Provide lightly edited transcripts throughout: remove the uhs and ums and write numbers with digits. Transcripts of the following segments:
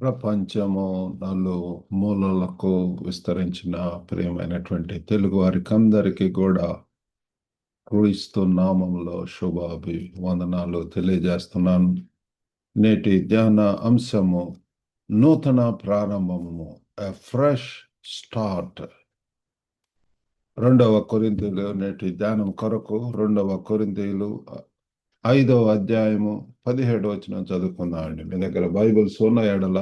ప్రపంచము మూలలకు విస్తరించిన ప్రియమైనటువంటి తెలుగు వారికి అందరికీ కూడా క్రీస్తు నామములో శుభాభివందనాలు తెలియజేస్తున్నాను. నేటి ధ్యాన అంశము నూతన ప్రారంభము, ఎ ఫ్రెష్ స్టార్ట్. 2వ కొరింథీయులు నేటి ధ్యానం కొరకు 2వ కొరింథీయులు 5వ అధ్యాయము 17వ వచనం చదువుకుందామండి. మీ దగ్గర బైబిల్స్ ఉన్న ఎడల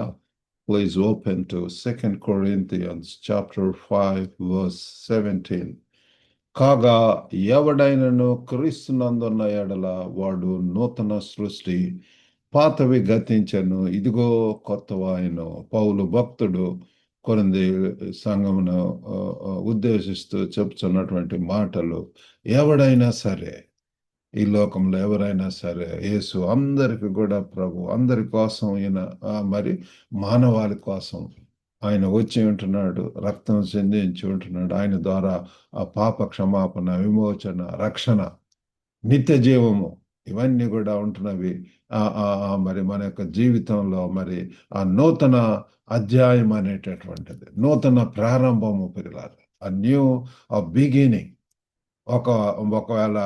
please open to 2 Corinthians chapter 5 verse 17. కాగా ఎవడైనను క్రీస్తునందున్న ఎడల వాడు నూతన సృష్టి, పాతవి గతించెను, ఇదిగో కొత్తవాయను. పౌలు భక్తుడు కొరింథీ సంఘమును ఉద్దేశిస్తూ చెప్తున్నటువంటి మాటలు. ఎవడైనా సరే, ఈ లోకంలో ఎవరైనా సరే, యేసు అందరికి కూడా ప్రభు, అందరి కోసం ఈయన మరి మానవాళి కోసం ఆయన వచ్చి ఉంటున్నాడు, రక్తం చెందించి ఉంటున్నాడు. ఆయన ద్వారా ఆ పాప క్షమాపణ, విమోచన, రక్షణ, నిత్య జీవము ఇవన్నీ కూడా ఉంటున్నవి. మరి మన యొక్క జీవితంలో మరి ఆ నూతన అధ్యాయం అనేటటువంటిది, నూతన ప్రారంభము పిల్లలు, ఆ న్యూ బిగినింగ్. ఒకవేళ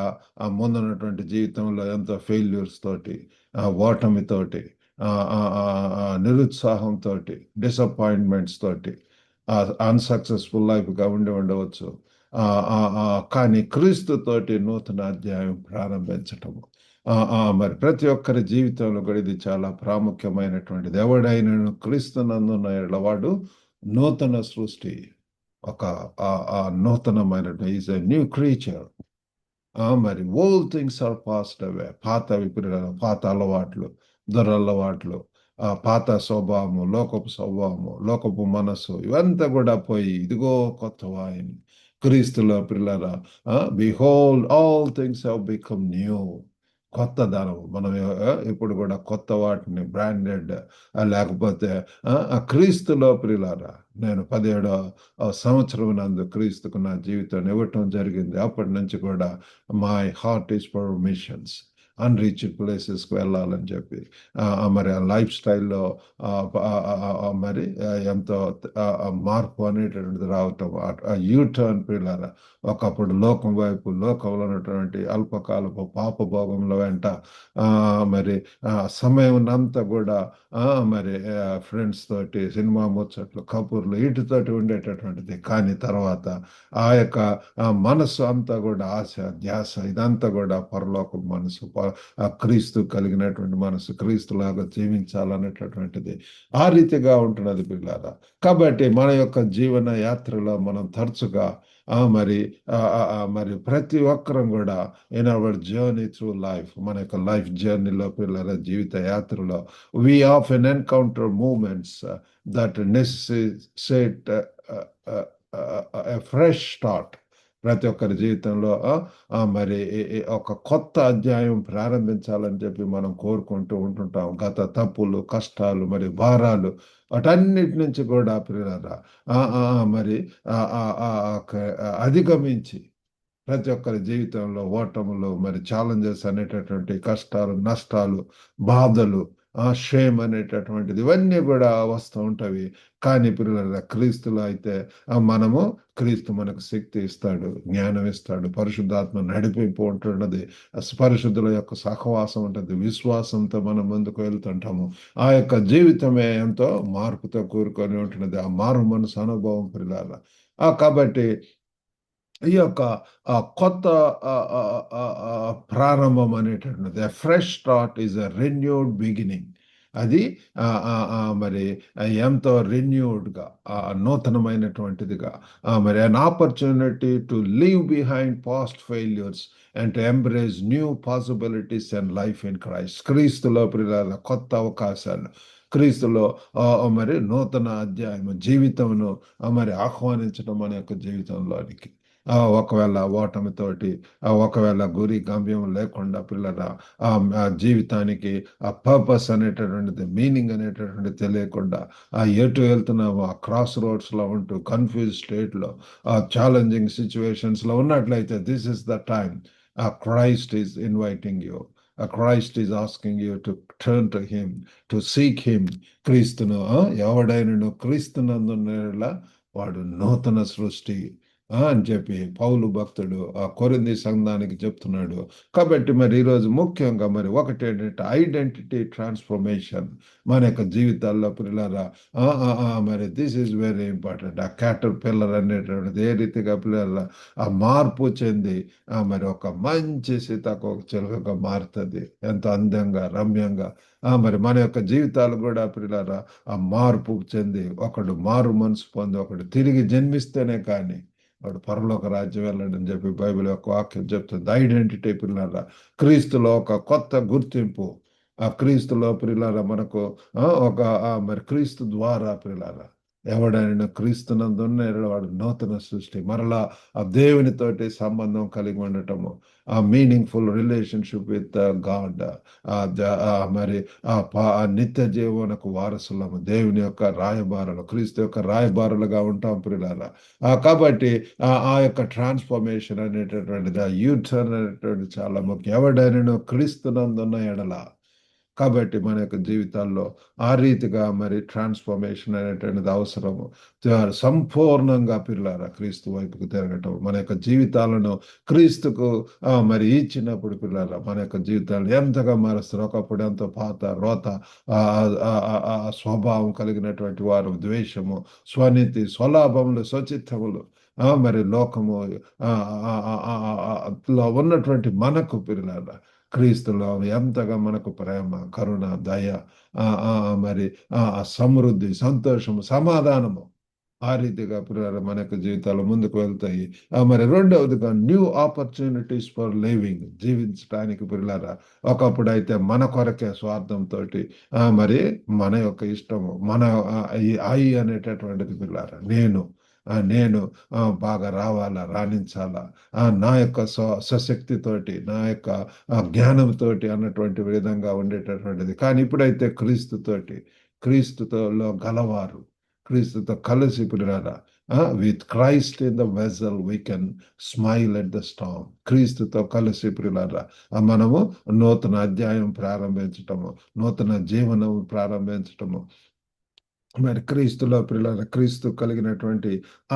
ఆ ముందున్నటువంటి జీవితంలో ఎంతో ఫెయిల్యూర్స్ తోటి, ఓటమితోటి, నిరుత్సాహంతో, డిసప్పాయింట్మెంట్స్ తోటి అన్సక్సెస్ఫుల్ లైఫ్గా ఉండవచ్చు. కానీ క్రీస్తుతోటి నూతన అధ్యాయం ప్రారంభించటము మరి ప్రతి ఒక్కరి జీవితంలో కూడా ఇది చాలా ప్రాముఖ్యమైనటువంటిది. ఎవడైనా క్రీస్తునందున్న ఎడల వాడు నూతన సృష్టి, ఒక నూతనమైన ఈజ్ ఎ న్యూ క్రీచర్. మరి all things are passed away. పాత పాత అలవాట్లు, దురలవాట్లు, పాత స్వభావము, లోకపు స్వభావము, లోకపు మనస్సు ఇవంతా కూడా పోయి ఇదిగో కొత్త వాయిని క్రీస్తులో పిల్లరా. Behold all things have become new. కొత్త ధనము. మనం ఇప్పుడు కూడా కొత్త వాటిని బ్రాండెడ్, లేకపోతే క్రీస్తులో ప్రియులారా. నేను 17వ సంవత్సరం నందు క్రీస్తుకు నా జీవితాన్ని ఇవ్వటం జరిగింది. అప్పటి నుంచి కూడా my heart is for machines, unreached ప్లేసెస్కి వెళ్ళాలని చెప్పి మరి ఆ లైఫ్ స్టైల్లో మరి ఎంతో మార్పు అనేటటువంటిది రావటం, యూటర్న్ పిల్లల. ఒకప్పుడు లోకం వైపు, లోకంలో ఉన్నటువంటి అల్పకాలపు పాపభోగంలో వెంట మరి సమయం అంతా కూడా మరి ఫ్రెండ్స్ తోటి, సినిమా ముచ్చట్లు, కబుర్లు వీటితోటి ఉండేటటువంటిది. కానీ తర్వాత ఆ యొక్క మనస్సు అంతా కూడా ఆశ, ధ్యాస ఇదంతా కూడా పరలోక మనసు, క్రీస్తు కలిగినటువంటి మనసు, క్రీస్తులాగా జీవించాలనేటటువంటిది ఆ రీతిగా ఉంటున్నది పిల్లారా. కాబట్టి మన యొక్క జీవన యాత్రలో మనం తరచుగా మరి ప్రతి ఒక్కరం కూడా in our journey through life, మన యొక్క లైఫ్ జర్నీలో పిల్లల జీవిత యాత్రలో we often encounter moments that necessitate a fresh start. ప్రతి ఒక్కరి జీవితంలో మరి ఒక కొత్త అధ్యాయం ప్రారంభించాలని చెప్పి మనం కోరుకుంటూ ఉంటుంటాం. గత తప్పులు, కష్టాలు, మరి భారాలు వాటన్నిటి నుంచి కూడా ప్రియులారా మరి అధిగమించి ప్రతి ఒక్కరి జీవితంలో ఓటములు, మరి ఛాలెంజెస్ అనేటటువంటి కష్టాలు, నష్టాలు, బాధలు, షేమ్ అనేటటువంటిది ఇవన్నీ కూడా వస్తూ ఉంటవి. కానీ పిల్లల క్రీస్తులో అయితే మనము, క్రీస్తు మనకు శక్తి ఇస్తాడు, జ్ఞానం ఇస్తాడు, పరిశుద్ధాత్మ నడిపింపు ఉంటున్నది, పరిశుద్ధుల యొక్క సహవాసం ఉంటుంది, విశ్వాసంతో మనం ముందుకు వెళ్తుంటాము. ఆ యొక్క జీవితమే ఎంతో మార్పుతో కూరుకొని ఉంటున్నది, ఆ మారు మనసు అనుభవం పిల్లల. కాబట్టి ఈ యొక్క కొత్త ప్రారంభం అనేటటువంటిది, fresh start is a renewed beginning. అది మరి ఎంతో రెన్యూడ్గా, నూతనమైనటువంటిదిగా, మరి an opportunity to leave behind past failures and to embrace new possibilities and life in Christ. క్రీస్తులో ప్రియులారా కొత్త అవకాశాలు, క్రీస్తులో మరి నూతన అధ్యాయం జీవితమును మరి ఆహ్వానించడం మన యొక్క జీవితంలోనికి. ఒకవేళ ఓటమితోటి, ఒకవేళ గురి గమ్యం లేకుండా పిల్లల జీవితానికి ఆ పర్పస్ అనేటటువంటిది, మీనింగ్ అనేటటువంటిది తెలియకుండా ఎటు వెళ్తున్నామో ఆ క్రాస్ రోడ్స్లో ఉంటూ కన్ఫ్యూజ్ స్టేట్లో, ఛాలెంజింగ్ సిచ్యువేషన్స్లో ఉన్నట్లయితే this is the time Christ is inviting you. Christ is asking you to turn to him, to seek him. క్రీస్తును ఎవడైనను క్రీస్తునందున్న వాడు నూతన సృష్టి అని చెప్పి పౌలు భక్తుడు ఆ కొరింథీ సంఘానికి చెప్తున్నాడు. కాబట్టి మరి ఈరోజు ముఖ్యంగా మరి ఒకటి ఏంటంటే ఐడెంటిటీ ట్రాన్స్ఫర్మేషన్ మన యొక్క జీవితాల్లో పిల్లరా. మరి దిస్ ఈజ్ వెరీ ఇంపార్టెంట్. ఆ క్యాటర్ పిల్లర్ అనేటువంటిది ఏ రీతిగా పిల్లల ఆ మార్పు చెంది మరి ఒక మంచి సీతాకోక చిలుకగా మారుతుంది, ఎంతో అందంగా రమ్యంగా. మరి మన యొక్క జీవితాలు కూడా పిల్లరా ఆ మార్పు చెంది ఒకడు మారు మనసు పొంది ఒకడు తిరిగి జన్మిస్తేనే కానీ వాడు పరలోక రాజ్యం వెళ్ళడని చెప్పి బైబిల్ యొక్క వాక్యం చెప్తుంది. ఐడెంటిటీ పిల్లరా, క్రీస్తులో ఒక కొత్త గుర్తింపు. ఆ క్రీస్తులో పిల్లరా మనకు ఒక మరి క్రీస్తు ద్వారా పిల్లరా ఎవడైనా క్రీస్తునందున్న వాడు నూతన సృష్టి, మరలా ఆ దేవునితోటి సంబంధం కలిగి ఉండటము, ఆ మీనింగ్ఫుల్ రిలేషన్షిప్ విత్ గాడ్, మరి ఆ నిత్య జీవనకు వారసులము, దేవుని యొక్క రాయబారులు, క్రీస్తు యొక్క రాయబారులుగా ఉంటాం ప్రియులారా. కాబట్టి ఆ యొక్క ట్రాన్స్ఫర్మేషన్ అనేటటువంటిది, ఆ యూటర్న్ అనేటువంటిది చాలా ముఖ్యం. ఎవడైనా క్రీస్తునందున్న ఎడల. కాబట్టి మన యొక్క జీవితాల్లో ఆ రీతిగా మరి ట్రాన్స్ఫర్మేషన్ అనేటువంటిది అవసరము. సంపూర్ణంగా పిల్లారా క్రీస్తు వైపుకు తిరగటం, మన యొక్క జీవితాలను క్రీస్తుకు మరి ఇచ్చినప్పుడు పిల్లారా మన యొక్క జీవితాలను ఎంతగా మారుస్తారు. ఒకప్పుడు ఎంతో పాత రోత స్వభావం కలిగినటువంటి వారు, ద్వేషము, స్వనీతి, స్వలాభములు, స్వచిత్తములు, మరి లోకము లో ఉన్నటువంటి మనకు పిల్లారా క్రీస్తులో ఎంతగా మనకు ప్రేమ, కరుణ, దయ, మరి సమృద్ధి, సంతోషము, సమాధానము ఆ రీతిగా పిల్లలు మన యొక్క జీవితాలు ముందుకు వెళ్తాయి. మరి రెండవదిగా న్యూ ఆపర్చునిటీస్ ఫర్ లివింగ్, జీవించడానికి పిల్లరా. ఒకప్పుడు అయితే మన కొరకే స్వార్థంతో మరి మన యొక్క ఇష్టము, మన ఐ అనేటటువంటిది పిల్లరా, నేను బాగా రావాలా, రాణించాలా, నా యొక్క స్వశక్తితోటి, నా యొక్క జ్ఞానంతోటి అన్నటువంటి విధంగా ఉండేటటువంటిది. కానీ ఇప్పుడైతే క్రీస్తుతో గలవారు, క్రీస్తుతో కలిసి పిల్లరా, with Christ in the vessel we can smile at the Storm. క్రీస్తుతో కలిసి పిల్లరా మనము నూతన అధ్యాయం ప్రారంభించటము, నూతన జీవనం ప్రారంభించటము. మరి క్రీస్తులో పిల్లల, క్రీస్తు కలిగినటువంటి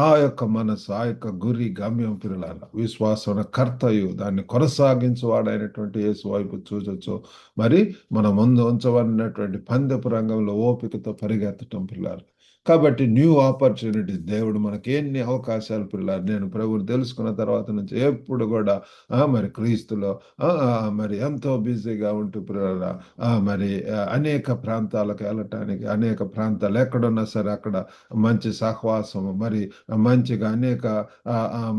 ఆ యొక్క మనసు, ఆ యొక్క గురి, గమ్యం పిల్లల విశ్వాసన కర్తయు దాన్ని కొనసాగించువాడైనటువంటి యేసు వైపు చూచొచ్చు. మరి మన ముందు ఉంచబడినటువంటి పందెపు రంగంలో ఓపికతో పరిగెత్తటం పిల్లలు. కాబట్టి న్యూ ఆపర్చునిటీస్, దేవుడు మనకి ఎన్ని అవకాశాలు పిల్లలు. నేను ప్రభువుని తెలుసుకున్న తర్వాత నుంచి ఎప్పుడు కూడా మరి క్రీస్తులో మరి ఎంతో బిజీగా ఉంటూ పిల్లల మరి అనేక ప్రాంతాలకు వెళ్ళటానికి, అనేక ప్రాంతాలు ఎక్కడున్నా సరే అక్కడ మంచి సహవాసము, మరి మంచిగా అనేక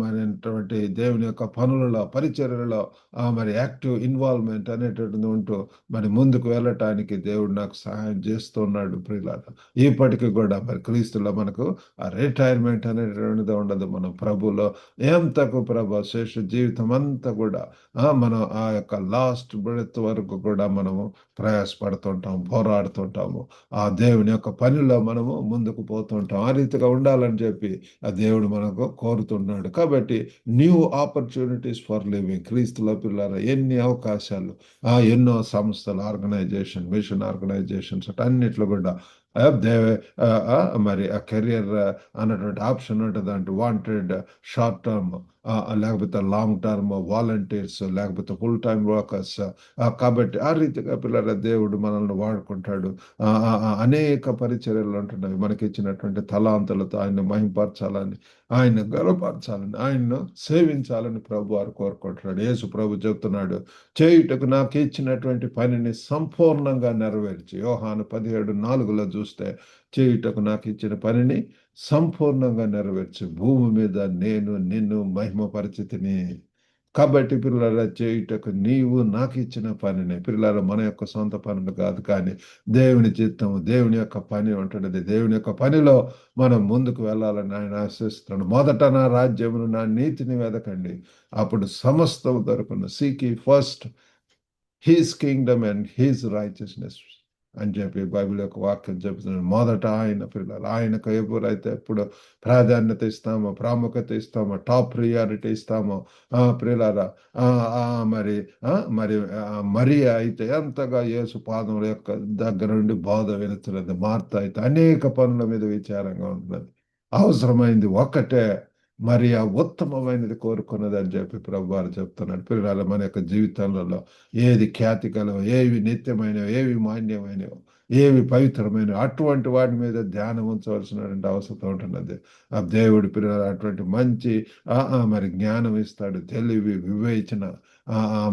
మరిటువంటి దేవుని యొక్క పనులలో, పరిచర్యలలో మరి యాక్టివ్ ఇన్వాల్వ్మెంట్ అనేటువంటిది ఉంటూ మరి ముందుకు వెళ్ళటానికి దేవుడు నాకు సహాయం చేస్తున్నాడు ప్రియులారా. ఇప్పటికీ కూడా మరి క్రీస్తులో మనకు ఆ రిటైర్మెంట్ అనేటువంటిది ఉండదు. మనం ప్రభులో ఎంతకు ప్రభు శేష జీవితం అంతా కూడా మనం ఆ యొక్క లాస్ట్ బ్రెత్ వరకు కూడా మనము ప్రయాసపడుతుంటాం, పోరాడుతుంటాము. ఆ దేవుని యొక్క పనిలో మనము ముందుకు పోతుంటాం. ఆ రీతిగా ఉండాలని చెప్పి ఆ దేవుడు మనకు కోరుతున్నాడు. కాబట్టి న్యూ ఆపర్చునిటీస్ ఫర్ లివింగ్, క్రీస్తులో పిల్లల ఎన్ని అవకాశాలు, ఎన్నో సంస్థలు, ఆర్గనైజేషన్, మిషన్ ఆర్గనైజేషన్స్ అన్నిట్లో కూడా మరి ఆ కెరియర్ అన్నటువంటి ఆప్షన్ ఉంటుంది. అంటే వాంటెడ్ షార్ట్ టర్మ్, లేకపోతే లాంగ్ టర్మ్ వాలంటీర్స్, లేకపోతే ఫుల్ టైమ్ వర్కర్స్. కాబట్టి ఆ రీతిగా పిల్లల దేవుడు మనల్ని వాడుకుంటాడు. అనేక పరిచర్యలు ఉంటున్నాయి. మనకి ఇచ్చినటువంటి తలాంతులతో ఆయన మహింపరచాలని, ఆయన గర్వపరచాలని, ఆయన్ను సేవించాలని ప్రభు వారు కోరుకుంటున్నాడు. యేసు ప్రభు చెప్తున్నాడు, చేయుటకు నాకు ఇచ్చినటువంటి పనిని సంపూర్ణంగా నెరవేర్చి. యోహాను 17:4 చూస్తే, చేయుటకు నాకు ఇచ్చిన పనిని సంపూర్ణంగా నెరవేర్చి భూమి మీద నేను నిన్ను మహిమపరిచితిని. కాబట్టి పిల్లల చేయుటకు నీవు నాకు ఇచ్చిన పనిని, పిల్లల మన యొక్క సొంత పనులు కాదు, కానీ దేవుని చిత్తము, దేవుని యొక్క పని ఉంటున్నది. దేవుని యొక్క పనిలో మనం ముందుకు వెళ్ళాలని ఆయన ఆశిస్తున్నాడు. మొదట నా రాజ్యమును, నా నీతిని వెదకండి, అప్పుడు సమస్తము దొరకను. Seek first his kingdom and his righteousness. అని చెప్పి బైబిల్ యొక్క వాక్యం చెబుతున్నాడు. మొదట ఆయన పిల్లలు, ఆయనకు ఎప్పుడు ప్రాధాన్యత ఇస్తామో, ప్రాముఖ్యత ఇస్తామో, టాప్ ప్రియారిటీ ఇస్తామో ప్రియులారా, ఆ, ఆ, మరి మరి మరియా అయితే ఎంతగా యేసు పాదముల యొక్క దగ్గర నుండి బోధ వినుతున్నది. మార్త అయితే అనేక పనుల మీద విచారంగా ఉంటున్నది. అవసరమైంది ఒక్కటే, మరియా ఉత్తమమైనది కోరుకున్నది అని చెప్పి ప్రభు వారు చెప్తున్నాడు. పిల్లల మన యొక్క జీవితాలలో ఏది ఖ్యాతి కలవో, ఏవి నిత్యమైనవి, ఏవి మాన్యమైనవో, ఏవి పవిత్రమైనవి, అటువంటి వాటి మీద ధ్యానం ఉంచవలసినటువంటి అవసరం ఉంటున్నది. ఆ దేవుడి పిల్లలు అటువంటి మంచి మరి జ్ఞానం ఇస్తాడు, తెలివి, వివేచన,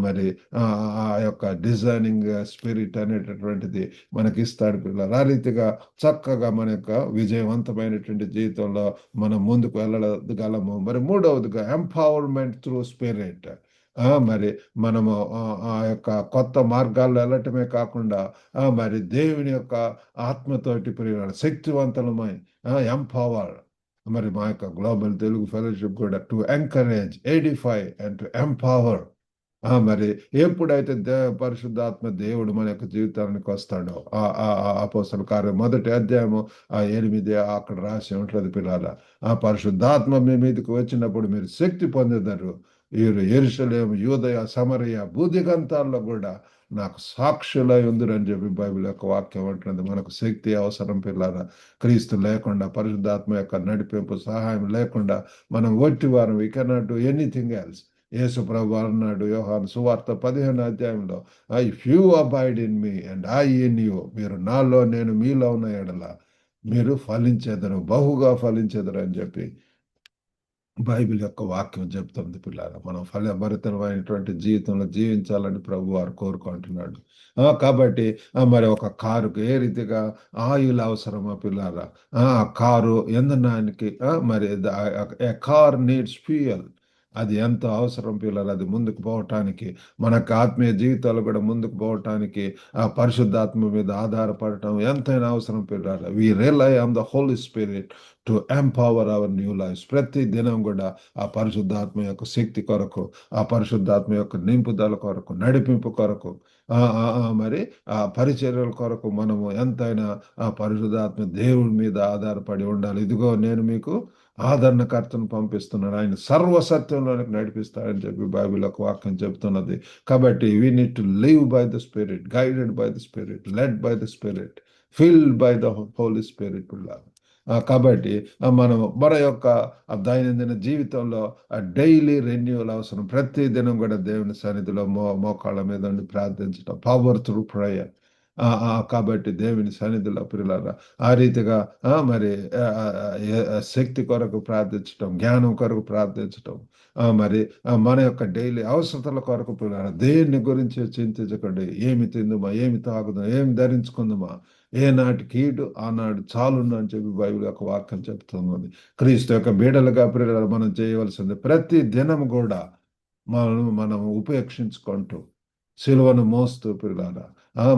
మరి ఆ యొక్క డిజైనింగ్ స్పిరిట్ అనేటటువంటిది మనకి ఇస్తాడు పిల్లలు. ఆ రీతిగా చక్కగా మన యొక్క విజయవంతమైనటువంటి జీవితంలో మనం ముందుకు వెళ్ళగలము. మరి మూడవదిగా ఎంపవర్మెంట్ త్రూ స్పిరిట్. మరి మనము ఆ యొక్క కొత్త మార్గాల్లో వెళ్ళటమే కాకుండా మరి దేవుని యొక్క ఆత్మతోటి శక్తివంతులమై ఎంపవర్. మరి మా యొక్క గ్లోబల్ తెలుగు ఫెలోషిప్ కూడా to encourage, Edify and to empower. మరి ఎప్పుడైతే పరిశుద్ధాత్మ దేవుడు మన యొక్క జీవితానికి వస్తాడో, అపోస్తల కార్యం 1వ అధ్యాయము 8 అక్కడ రాసి ఉంటుంది పిల్లల, ఆ పరిశుద్ధాత్మ మీ మీదకి వచ్చినప్పుడు మీరు శక్తి పొందేదారు. వీరు యెరూషలేము, యూదయ, సమరయ, భూదిగంతాల్లో కూడా నాకు సాక్షులై ఉందిరని చెప్పి బైబిల్ యొక్క వాక్యం అంటున్నది. మనకు శక్తి అవసరం పిల్లల. క్రీస్తు లేకుండా, పరిశుద్ధాత్మ యొక్క నడిపింపు సహాయం లేకుండా మనం వారం we cannot do anything else. యేసు ప్రభు అన్నాడు యోహాను సువార్త 15వ అధ్యాయంలో, if you abide in me and I in you, మీరు నాలో నేను మీలో ఉన్న ఎడల మీరు ఫలించెదరు, బహుగా ఫలించెదరు అని చెప్పి బైబిల్ యొక్క వాక్యం చెప్తుంది పిల్లారా. మనం ఫలభరితమైనటువంటి జీవితంలో జీవించాలని ప్రభు వారు కోరుకుంటున్నాడు. కాబట్టి మరి ఒక కారుకు ఏ రీతిగా ఆయిల్ అవసరమా పిల్లారా, ఆ కారు ఎందనానికి మరి ఏ కార్ నీడ్స్ ఫ్యూయల్. అది ఎంతో అవసరం పిల్లలు. అది ముందుకు పోవటానికి, మనకు ఆత్మీయ జీవితాలు కూడా ముందుకు పోవటానికి ఆ పరిశుద్ధాత్మ మీద ఆధారపడటం ఎంతైనా అవసరం పిల్లలు. We rely on the Holy Spirit to empower our new life. ప్రతి దినం కూడా ఆ పరిశుద్ధాత్మ యొక్క శక్తి కొరకు, ఆ పరిశుద్ధాత్మ యొక్క నింపుదల కొరకు, నడిపింపు కొరకు, మరి ఆ పరిచర్యల కొరకు మనము ఎంతైనా ఆ పరిశుద్ధాత్మ దేవుడి మీద ఆధారపడి ఉండాలి. ఇదిగో నేను మీకు ఆదరణకర్తను పంపిస్తున్నాడు, ఆయన సర్వసత్యంలోనికి నడిపిస్తాడని చెప్పి బైబిల్ ఒక వాక్యం చెప్తున్నది. కాబట్టి we need to live by the Spirit, guided by the Spirit, led by the Spirit, filled by the Holy Spirit. కాబట్టి మనం మన యొక్క దైనందిన జీవితంలో డైలీ రెన్యూవల్ అవసరం. ప్రతి దినం కూడా దేవుని సన్నిధిలో మోకాళ్ళ మీద ఉండి ప్రార్థించడం, పవర్ త్రూ ప్రేయర్. కాబట్టి దేవుని సన్నిధిలో పిల్లలారా ఆ రీతిగా మరి శక్తి కొరకు ప్రార్థించటం, జ్ఞానం కొరకు ప్రార్థించటం, మరి మన యొక్క డైలీ అవసరతల కొరకు పిల్లలారా దేన్ని గురించి చింతించకండి. ఏమి తిందుమా, ఏమి తాగుదాం, ఏమి ధరించుకుందామా, ఏనాటి కీడు ఆనాడు చాలును అని చెప్పి బైబిల్ యొక్క వాక్యం చెప్తున్నది. క్రీస్తు యొక్క బీడలుగా పిల్లలు మనం చేయవలసింది ప్రతి దినం కూడా మనం ఉపేక్షించుకుంటూ, సిలువను మోస్తూ పిల్లల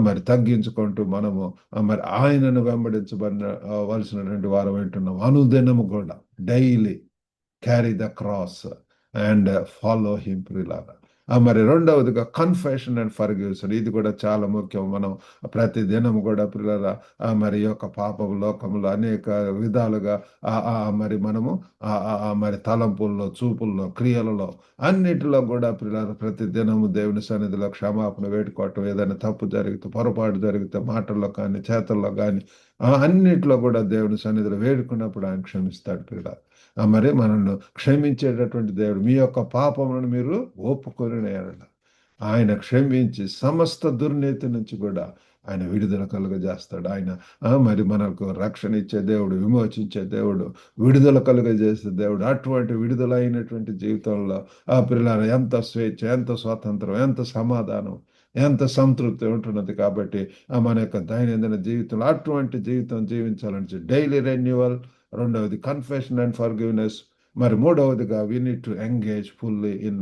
మరి తగ్గించుకుంటూ మనము మరి ఆయనను వెంబడించబడిన వలసినటువంటి వారు వింటున్నాం. అనుదినము కూడా daily carry the cross and follow him ప్రిలాగా. మరి రెండవదిగా కన్ఫెషన్ అండ్ ఫర్గివ్షన్. ఇది కూడా చాలా ముఖ్యం. మనం ప్రతి దినం కూడా పిల్లల మరి యొక్క పాపం లోకంలో అనేక విధాలుగా మరి మనము మరి తలంపుల్లో, చూపుల్లో, క్రియలలో అన్నిటిలో కూడా పిల్లల ప్రతి దినము దేవుని సన్నిధిలో క్షమాపణ వేడుకోవటం. ఏదైనా తప్పు జరిగితే, పొరపాటు జరిగితే, మాటల్లో కానీ చేతల్లో కానీ అన్నిట్లో కూడా దేవుని సన్నిధిలో వేడుకున్నప్పుడు ఆయన క్షమిస్తాడు పిల్లల. మరి మనల్ని క్షమించేటటువంటి దేవుడు. మీ యొక్క పాపములను మీరు ఒప్పుకొని ఆయన క్షమించి సమస్త దుర్నీతి నుంచి కూడా ఆయన విడుదల కలుగజేస్తాడు. ఆయన మరి మనకు రక్షణ ఇచ్చే దేవుడు, విమోచించే దేవుడు, విడుదల కలుగజేసే దేవుడు. అటువంటి విడుదలైనటువంటి జీవితంలో పిల్లల ఎంత స్వేచ్ఛ, ఎంత స్వాతంత్రం, ఎంత సమాధానం, ఎంత సంతృప్తి ఉంటున్నది. కాబట్టి మన యొక్క దైనందిన జీవితంలో అటువంటి జీవితం జీవించాలని డైలీ రెన్యువల్. రెండవది కన్ఫెషన్ అండ్ ఫర్గివ్నెస్. మరి మూడవదిగా we need to engage fully in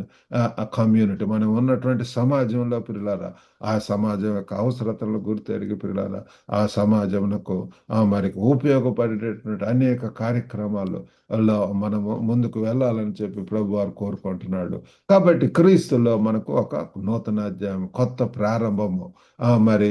community. మనం ఉన్నటువంటి సమాజంలో పిల్లలారా ఆ సమాజం యొక్క అవసరతలను గుర్తెరిగి పిల్లల ఆ సమాజమునకు మరి ఉపయోగపడేటటువంటి అనేక కార్యక్రమాలు లో మనము ముందుకు వెళ్ళాలని చెప్పి ప్రభు వారు కోరుకుంటున్నాడు. కాబట్టి క్రీస్తులో మనకు ఒక నూతన అధ్యాయం, కొత్త ప్రారంభము మరి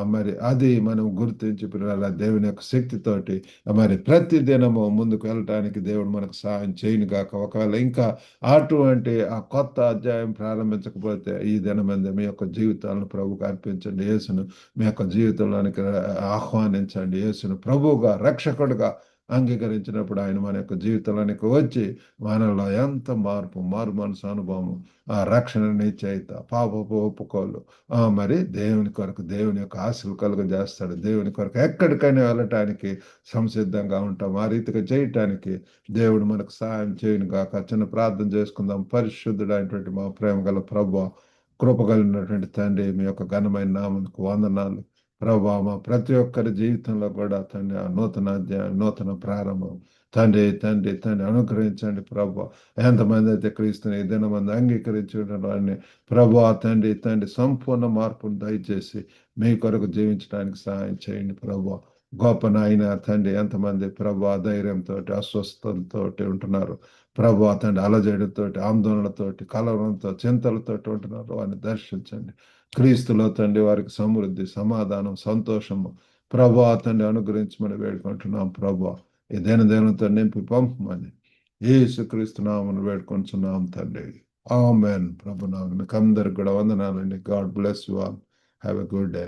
మరి అది మనం గుర్తించి పిల్లల దేవుని యొక్క శక్తితోటి మరి ప్రతి దినము ముందుకు వెళ్ళటానికి దేవుడు మనకు సహాయం చేయను గాక. ఒకవేళ ఇంకా అటువంటి ఆ కొత్త అధ్యాయం ప్రారంభించకపోతే ఈ దినమందే మీ యొక్క జీవితాలను ప్రభువుకు అర్పించండి. యేసును మీ యొక్క జీవితంలోనికి ఆహ్వానించండి. యేసును ప్రభువుగా, రక్షకుడుగా అంగీకరించినప్పుడు ఆయన మన యొక్క జీవితంలోనికి వచ్చి మనలో ఎంత మారు మనసు అనుభవము, ఆ రక్షణ నిశ్చయిత, పాపపు ఒప్పుకోలు మరి దేవుని కొరకు దేవుని యొక్క ఆశలు కలుగ చేస్తాడు. దేవుని కొరకు ఎక్కడికైనా వెళ్ళటానికి సంసిద్ధంగా ఉంటాం. ఆ రీతిగా చేయటానికి దేవుడు మనకు సహాయం చేయను గాక. చిన్న ప్రార్థన చేసుకుందాం. పరిశుద్ధుడైనటువంటి మా ప్రేమ గల ప్రభువా, కృప కలిగినటువంటి తండ్రి, మీ యొక్క ఘనమైన నామమునకు వందనాలు ప్రభా. మా ప్రతి ఒక్కరి జీవితంలో కూడా తండ్రి ఆ నూతన అధ్యాయం, నూతన ప్రారంభం తండ్రి తండ్రి తండ్రి అనుగ్రహించండి ప్రభా. ఎంతమంది అయితే క్రీస్తుని ఈ దినమంది అంగీకరించడం వారిని ప్రభా తండ్రి తండ్రి సంపూర్ణ మార్పును దయచేసి మీ కొరకు జీవించడానికి సహాయం చేయండి ప్రభా. గొప్ప నాయన తండ్రి, ఎంతమంది ప్రభా ధైర్యంతో, అస్వస్థతలతో ఉంటున్నారు ప్రభా తండ్రి, అలజడితో, ఆందోళనతో, కలవరంతో, చింతలతో ఉంటున్నారు, వారిని దర్శించండి. క్రీస్తులో తండ్రి వారికి సమృద్ధి, సమాధానం, సంతోషము ప్రభా తండ్రి అనుగ్రహించమని వేడుకుంటున్నాం ప్రభా. ఈ దినదినంతో నింపి పంపమని యేసుక్రీస్తు నామమున వేడుకొంచున్నాం తండ్రి. ఆమేన్. ప్రభు నామమున మీకు అందరికి కూడా వందనాలండి. God bless you all. Have a good day.